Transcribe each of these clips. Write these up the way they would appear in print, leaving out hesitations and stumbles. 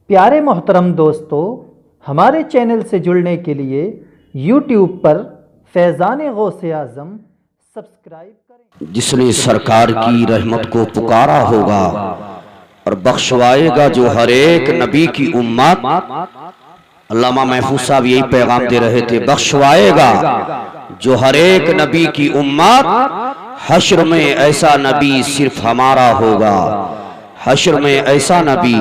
प्यारे मोहतरम दोस्तों, हमारे चैनल से जुड़ने के लिए YouTube पर फैज़ान गौसे आज़म सब्सक्राइब करें। जिसने सरकार की रहमत को पुकारा होगा और बख्शवाएगा जो हर एक नबी की उम्मत। अल्लामा महफूज साहब यही पैगाम दे रहे थे, बख्शवाएगा जो हर एक नबी की उम्मत। हश्र में ऐसा नबी सिर्फ हमारा होगा, हश्र में ऐसा नबी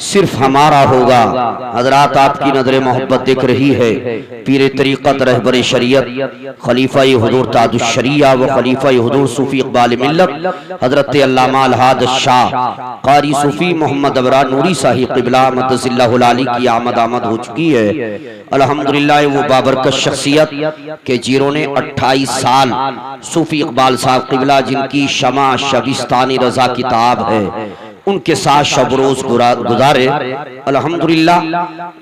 सिर्फ हमारा होगा। हजरात, आपकी नजर मोहब्बत दिख रही है। पीर तरीक़त रहबर शरीयत खलीफा हुजूर ताजुश शरिया व खलीफा हुजूर सूफी इक़बाल मिल्लत हजरत अल्लामा अलहाद शाह क़ारी सूफी मोहम्मद अबरार नूरी साहिब क़िबला मद्दसिल्लाहुल आली की आमद हो चुकी है। अल्हम्दुलिल्लाह, वो बाबरकत शख्सियत के जीरो ने 28 साल सूफी इक़बाल साहब क़िबला, जिनकी शमा शबिस्तानी रजा किताब है, उनके साथ शब रोज गुजारे। अल्हम्दुलिल्लाह,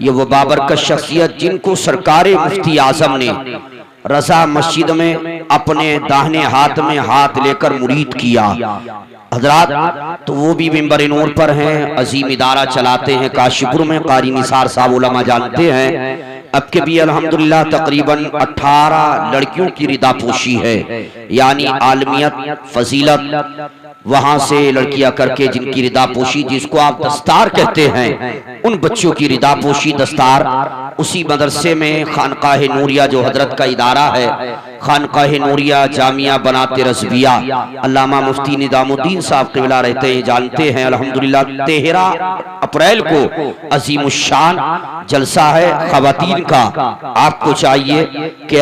ये वो बाबरकत शख्सियत जिनको सरकारे मुफ्ती आजम ने रजा मस्जिद में अपने दाहिने हाथ में हाथ लेकर मुरीद किया। हजरात, तो वो भी मिंबर नूर पर हैं, अजीम इदारा चलाते हैं काशीपुर में, कारी निसार साहब उलमा जानते हैं। अब के भी अल्हम्दुलिल्लाह तकरीबन 18 लड़कियों की रिदापोशी है, यानी आलमियत फजीलत वहां से लड़कियां करके जिनकी रिदापोशी, जिसको आप दस्तार कहते हैं, उन बच्चों की रिदापोशी दस्तार उसी मदरसे में खानकाह नूरिया जो हजरत का इदारा है, खानकाह नूरिया जामिया बनाते रज़विया, अल्लामा मुफ्ती निज़ामुद्दीन साहब क़िबला रहते हैं, जानते हैं। अल्हम्दुलिल्लाह 13 अप्रैल को अज़ीमुश्शान जलसा है ख़वातीन का। आपको चाहिए कि,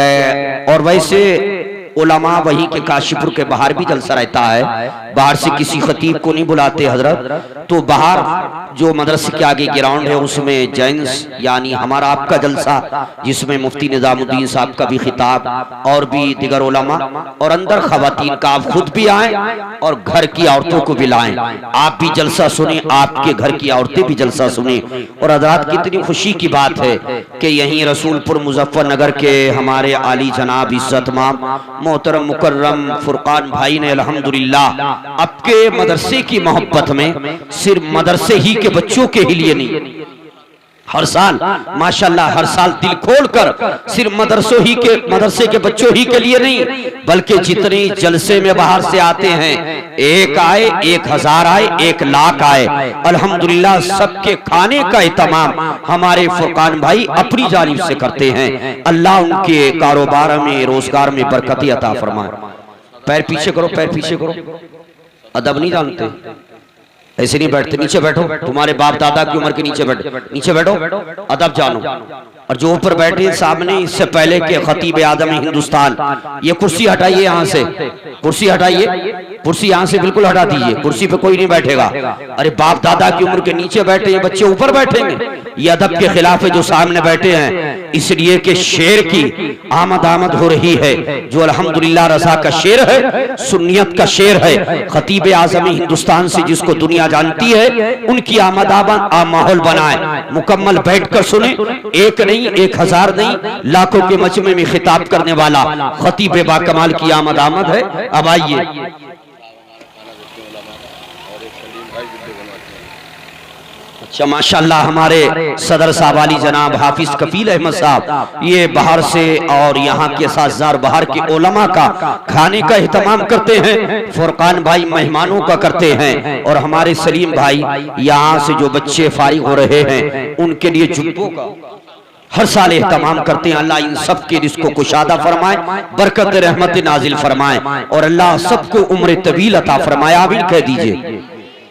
और वैसे उलमा वहीं के काशीपुर के बाहर भी जलसा रहता है, बाहर से किसी खतीब को नहीं बुलाते हजरत, तो बाहर जो मदरसे के आगे ग्राउंड है उसमें जेंट्स यानी हमारा आपका जलसा, जिसमें मुफ्ती निज़ामुद्दीन साहब का भी खिताब और भी दिगर उलमा, और अंदर खवातीन का आप खुद भी आएं और घर की औरतों को भी लाएं, आप भी जलसा सुने, आपके घर की औरतें भी जलसा सुने। और हजरात, कितनी खुशी की बात है कि यहीं रसूलपुर मुजफ्फरनगर के हमारे आली जनाब इज्जत माम मोहतरम मुकर्रम फुरकान भाई ने अल्हम्दुलिल्लाह आपके मदरसे की मोहब्बत में सिर्फ मदरसे ही के बच्चों के ही लिए नहीं, हर साल माशाल्लाह हर साल दिल खोलकर सिर्फ मदरसे के बच्चों ही के लिए नहीं, बल्कि जितने जलसे में बाहर से आते हैं, एक आए, 1000 आए, 1 लाख आए, अल्हम्दुलिल्लाह सबके खाने का इत्माम हमारे फुरकान भाई अपनी जानिब से करते हैं। अल्लाह उनके कारोबार में, रोजगार में बरकत अता फरमाए। पैर पीछे करो, पैर पीछे करो, अदब नहीं जानते, ऐसे नहीं बैठते, नीचे बैठो, तुम्हारे बाप दादा की उम्र के नीचे बैठो, अदब जानो। और जो ऊपर बैठे सामने, इससे पहले के खतीब आदम हिंदुस्तान, ये कुर्सी हटाइए, यहाँ से कुर्सी हटाइए, कुर्सी यहाँ से बिल्कुल हटा दीजिए, कुर्सी पे कोई नहीं बैठेगा। अरे बाप दादा की उम्र के नीचे बैठे, ये बच्चे ऊपर बैठेंगे, ये अदब के खिलाफ है जो सामने बैठे हैं। इसलिए कि शेर की आमद हो रही है, जो अल्हम्दुलिल्लाह रजा का शेर है, सुन्नियत का शेर है, खतीब आजम हिंदुस्तान से जिसको दुनिया जानती है, उनकी आमद माहौल बनाए, मुकम्मल बैठकर सुने, एक नहीं, 1000 नहीं, लाखों के मजमे में खिताब करने वाला खतीब बाकमाल की आमद है। अब आइए, अच्छा माशाल्लाह, हमारे सदर साहब अली जनाब हाफिज कफील अहमद साहब, ये बाहर से और यहाँ के 7,000 बाहर के उलमा का खाने का एहतमाम करते हैं, फुरकान भाई मेहमानों का करते हैं, और हमारे सलीम भाई यहाँ से जो बच्चे फारिग हो रहे हैं उनके लिए जुब्बों का हर साल एहतमाम करते हैं। अल्लाह इन सब के रिज़्क़ को कुशादा फरमाए, बरकत रहमत नाजिल फरमाए, और अल्लाह सबको उम्र तवील अता फरमाए। आमीन कह दीजिए,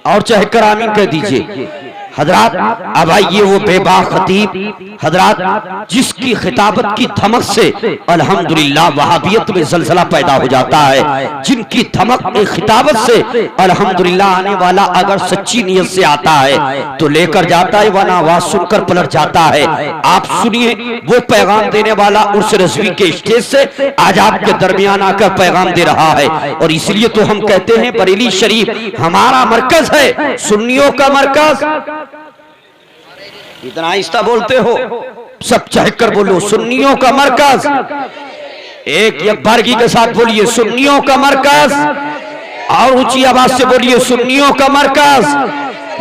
और चाहे कर आमीन कह दीजिए। हजरात, अब आइए वो बेबा खतीब हजरात, जिसकी खिताबत की धमक से अल्हम्दुलिल्लाह वहाबियत में जलजला पैदा हो जाता है, जिनकी धमक में खिताबत से अल्हम्दुलिल्लाह आने वाला अगर सच्ची नीयत से आता है तो लेकर जाता है, वरना आवाज सुनकर पलट जाता है। आप सुनिए, वो पैगाम देने वाला उर्स रज़वी के स्टेज से आज आपके दरमियान आकर पैगाम दे रहा है। और इसलिए तो हम कहते हैं बरेली शरीफ हमारा मरकज है, सुन्नियों का मरकज। इतना आहिस्ता बोलते हो, सब चहकर बोलो, सुन्नियों का मरकज। एक यकबारगी के साथ बोलिए, सुन्नियों का मरकज। और ऊंची आवाज से बोलिए, सुन्नियों का मरकज।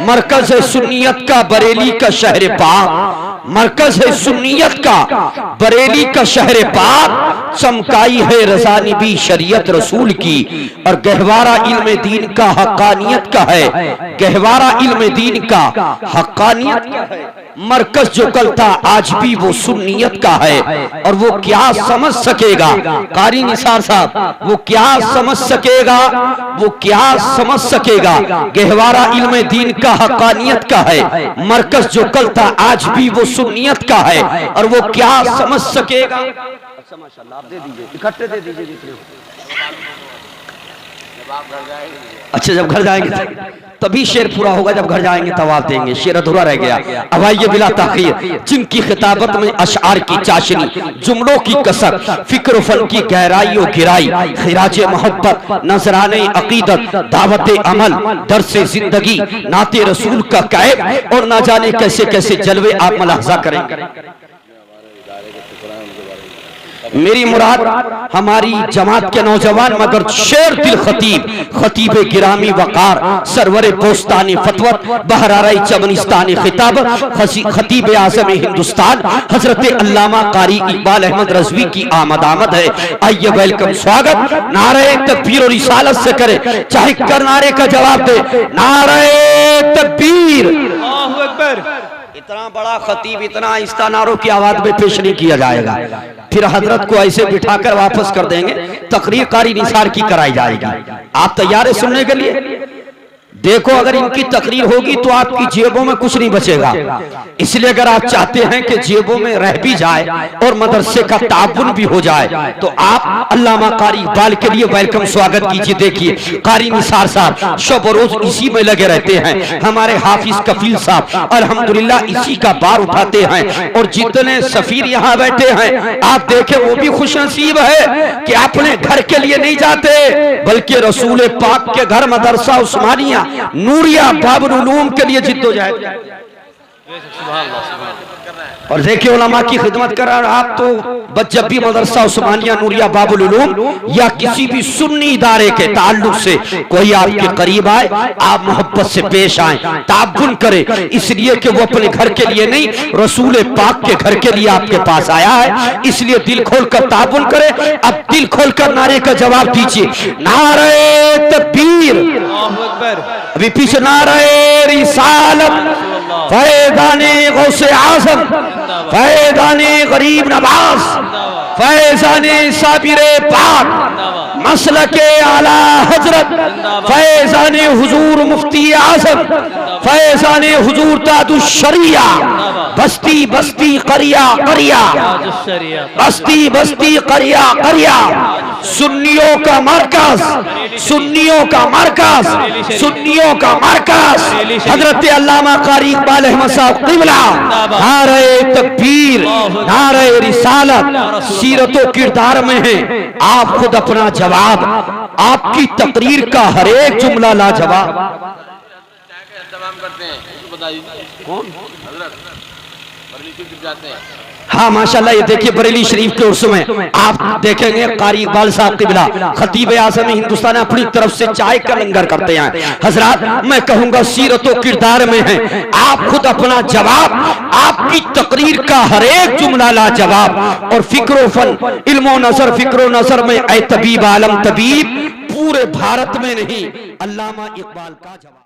मरकज है सुन्नियत का बरेली का शहर पाक, मरकज है सुन्नियत का बरेली का शहर पाक, चमकाई है रज़ानी भी शरीयत रसूल की, और गहवारा इल्म दीन का हक्कानियत का है, गहवारा इल्म दीन का हक्कानियत का है। मरकज जो कल था आज भी वो सुन्नियत का है, और वो क्या समझ सकेगा कारी निसार साहब, वो क्या समझ सकेगा, वो क्या समझ सकेगा। गहवारा इल्म दीन का हक्कानियत का है, मरकज जो कल था आज भी वो सुन्नियत का है, और वो क्या समझ सकेगा। अच्छा माशाल्लाह, आप दे दीजिए, इकट्ठे दे दीजिए जितने। अच्छा जब घर जाएंगे तभी शेर पूरा होगा, जब घर जाएंगे तब आप देंगे, शेर अधूरा रह गया। अब आइए बिला ताखीर, जिनकी खिताबत में अशआर की चाशनी, जुमलों की कसर, फिक्र फन की गहराई और गिराई, खिराज मोहब्बत, नजराने अकीदत, दावत अमल, दर्से जिंदगी, नाते रसूल का कैब, और ना जाने कैसे कैसे जलवे आप मुलाहजा करेंगे। मेरी मुराद हमारी जमात के नौजवान मगर शेर दिल खतीब, खतीब गिरामी वकार, सरवरे पोस्तानी फतवत, बहराराई चमनिस्तानी खिताब, खतीब आज़म हिंदुस्तान, हजरत अल्लामा कारी इकबाल अहमद रज़वी की आमद है। आइए वेलकम, स्वागत। नारे तकबीर और रिसालत से करे, चाहे कर नारे का जवाब दे, नारे तकबीर। अल्लाहु अकबर। इतना बड़ा खतीब इतना आहिस्ता नारों की आवाज में पेश नहीं किया जाएगा, फिर हजरत को ऐसे बिठाकर वापस कर देंगे, तकरीर कारी निसार की कराई जाएगी। आप तैयार है सुनने के लिए? देखो अगर इनकी तकरीर होगी तो आपकी जेबों में कुछ नहीं बचेगा, इसलिए अगर आप चाहते हैं कि जेबों में रह भी जाए और मदरसे का ताबुन भी हो जाए तो आप अल्लामा कारी इकबाल के लिए वेलकम, स्वागत कीजिए। देखिए कारी निसार साहब शब रोज इसी में लगे रहते हैं, हमारे हाफिज कफील साहब अल्हम्दुलिल्लाह इसी का बार उठाते हैं, और जितने सफीर यहाँ बैठे हैं आप देखें वो भी खुशनसीब है कि अपने घर के लिए नहीं जाते बल्कि रसूल पाक के घर मदरसा उस्मानिया नूरिया बाबुल उलूम के लिए जिद्दोजहद। और देखिए उलमा की खिदमत कर रहा है। आप तो जब भी मदरसा उस्मानिया नूरिया बाबुल उलूम या किसी भी सुन्नी इदारे के ताल्लुक से कोई आपके करीब आए, आप मोहब्बत से पेश आए, ताबुन करे, इसलिए कि वो अपने घर के लिए नहीं रसूल पाक के घर के लिए आपके पास आया है, इसलिए दिल खोलकर ताबुन करे। अब दिल खोलकर नारे का जवाब दीजिए, नारे तकबीर, अभी पीछे नारे रिसालत, फैज़ाने गौसे आज़म, फैज़ाने गरीब नवाज, फैज़ाने साबिरे पाक, मसलके आला हजरत, फैज़ाने हुजूर मुफ्ती आज़म, फैज़ाने हुजूर ताजुश शरिया, बस्ती बस्ती करिया करिया, बस्ती बस्ती करिया करिया, सुन्नियों का मरकज, सुन्नियों का मरकज, सुन्नियों का मरकज, हजरत अल्लामा कारी इकबाल अहमद साहब क़िबला, नारे तकबीर, नारे रिसालत, सीरत व किरदार में है। आप खुद अपना जवाब, आपकी तकरीर का हर एक जुमला लाजवाब। कौन हाँ माशाल्लाह, ये देखिए बरेली शरीफ के उर्स में आप देखेंगे कारी इकबाल साहब क़िबला खतीब आज़म हिंदुस्तान अपनी तरफ से चाय का लंगर करते हैं। हजरात मैं कहूंगा सीरत व किरदार में है, आप खुद अपना जवाब, आपकी तकरीर का हर एक जुमला लाजवाब, और फिक्र फन इल्मो नजर, फिक्र नजर में ऐ तबीब आलम तबीब, पूरे भारत में नहीं अल्लामा इकबाल का जवाब।